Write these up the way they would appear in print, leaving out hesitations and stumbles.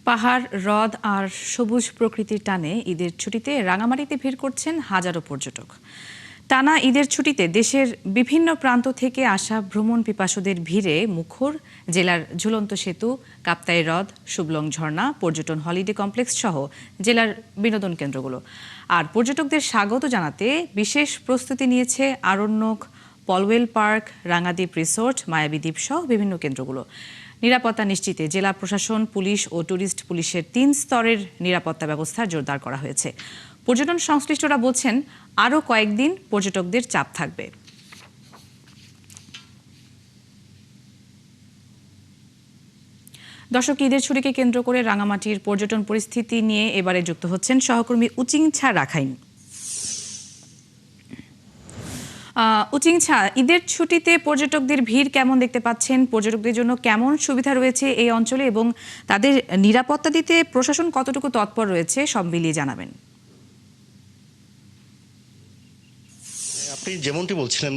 পাহাড়, হ্রদ আর সবুজ প্রকৃতির টানে ঈদের ছুটিতে রাঙামাটিতে ভিড় করছেন হাজারো পর্যটক। টানা ঈদের ছুটিতে দেশের বিভিন্ন প্রান্ত থেকে আসা ভ্রমণ পিপাসুদের ভিড়ে মুখর জেলার ঝুলন্ত সেতু, কাপ্তাই হ্রদ, শুভলং ঝর্ণা, পর্যটন হলিডে কমপ্লেক্স সহ জেলার বিনোদন কেন্দ্রগুলো। আর পর্যটকদের স্বাগত জানাতে বিশেষ প্রস্তুতি নিয়েছে আরণ্যক, পলওয়েল পার্ক, রাঙাদ্বীপ রিসোর্ট, মায়াবী দ্বীপ সহ বিভিন্ন কেন্দ্রগুলো। নিরাপত্তা নিশ্চিতে জেলা প্রশাসন, পুলিশ ও ট্যুরিস্ট পুলিশের ৩ স্তরের নিরাপত্তা ব্যবস্থা জোরদার করা হয়েছে। পর্যটন সংশ্লিষ্টরা বলছেন, আরও কয়েকদিন পর্যটকদের চাপ থাকবে। দর্শক, ঈদের ছুটিকে কেন্দ্র করে রাঙামাটির পর্যটন পরিস্থিতি নিয়ে এবারে যুক্ত হচ্ছেন সহকর্মী উচিংছা রাখাইন। উচিংছা, ঈদের ছুটিতে পর্যটকদের ভিড় কেমন দেখতে পাচ্ছেন? পর্যটকদের জন্য কেমন সুবিধা রয়েছে এই অঞ্চলে এবং তাদের নিরাপত্তা দিতে প্রশাসন কতটুকু তৎপর রয়েছে, সব মিলিয়ে জানাবেন। আপনি যেমনটি বলছিলেন,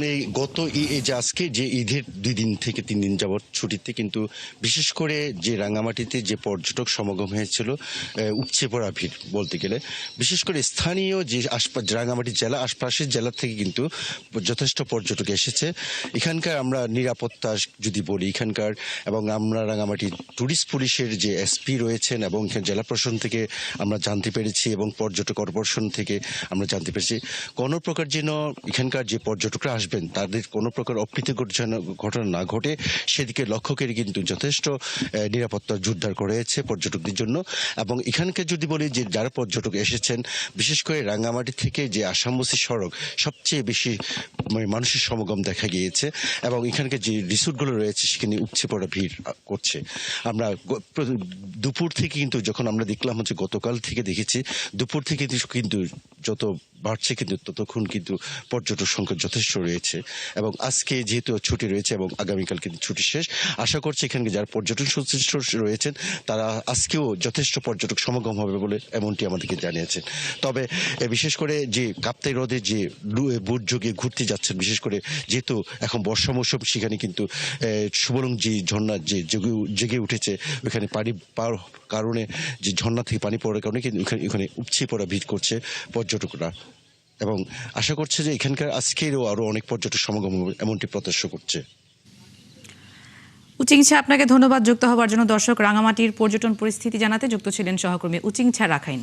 এই যে আজকে যে ঈদের 2 দিন থেকে 3 দিন যাবৎ ছুটিতে কিন্তু বিশেষ করে যে রাঙামাটিতে যে পর্যটক সমাগম হয়েছিল, উপচে পড়া ভিড় বলতে গেলে, বিশেষ করে স্থানীয় যে রাঙামাটি জেলা আশপাশের জেলা থেকে কিন্তু যথেষ্ট পর্যটক এসেছে। এখানকার আমরা নিরাপত্তা যদি বলি এখানকার, এবং আমরা রাঙামাটি ট্যুরিস্ট পুলিশের যে এসপি রয়েছেন এবং এখানে জেলা প্রশাসন থেকে আমরা জানতে পেরেছি এবং পর্যটক কর্পোরেশন থেকে আমরা জানতে পেরেছি, কোনো প্রকার যেন এখানকার যে পর্যটকরা আসবেন তাদের কোনো প্রকার অপ্রীতিকর ঘটনা না ঘটে সেদিকে লক্ষ্য করে কিন্তু যথেষ্ট নিরাপত্তা জোরদার করেছে পর্যটকদের জন্য। এবং এখানকে যদি বলি যে যারা পর্যটক এসেছেন, বিশেষ করে রাঙ্গামাটি থেকে যে আসামবস্তি সড়ক সবচেয়ে বেশি মানুষের সমাগম দেখা গিয়েছে এবং এখানকার যে রিসোর্টগুলো রয়েছে সেখানে উপচে পড়া ভিড় করছে। আমরা দুপুর থেকে কিন্তু যখন আমরা দেখলাম হচ্ছে গতকাল থেকে দেখেছি, দুপুর থেকে কিন্তু যত বাড়ছে কিন্তু ততক্ষণ কিন্তু পর্যটক সংখ্যা যথেষ্ট রয়েছে। এবং আজকে যেহেতু ছুটি রয়েছে এবং আগামীকাল কিন্তু ছুটি শেষ, আশা করছি এখানে যারা পর্যটন সংশ্লিষ্ট রয়েছেন তারা আজকেও যথেষ্ট পর্যটক সমাগম হবে বলে এমনটি আমাদেরকে জানিয়েছেন। তবে বিশেষ করে যে কাপ্তাই হ্রদে যে বোট যোগে ঘুরতে যাচ্ছেন, বিশেষ করে যেহেতু এখন বর্ষা মৌসুম, সেখানে কিন্তু শুভলং যে ঝর্ণা যে জেগে উঠেছে, ওইখানে পানি পাওয়ার কারণে যে ঝর্ণা থেকে পানি পড়ার কারণে কিন্তু এখানে উপচে পড়া ভিড় করছে পর্যটকরা। এবং আশা করছে যে এখানকার আজকেরও আরো অনেক পর্যটক সমাগম হবে এমনটি প্রত্যাশা করছে। উচিংছা, আপনাকে ধন্যবাদ যুক্ত হওয়ার জন্য। দর্শক, রাঙামাটির পর্যটন পরিস্থিতি জানাতে যুক্ত ছিলেন সহকর্মী উচিংছা রাখাইন।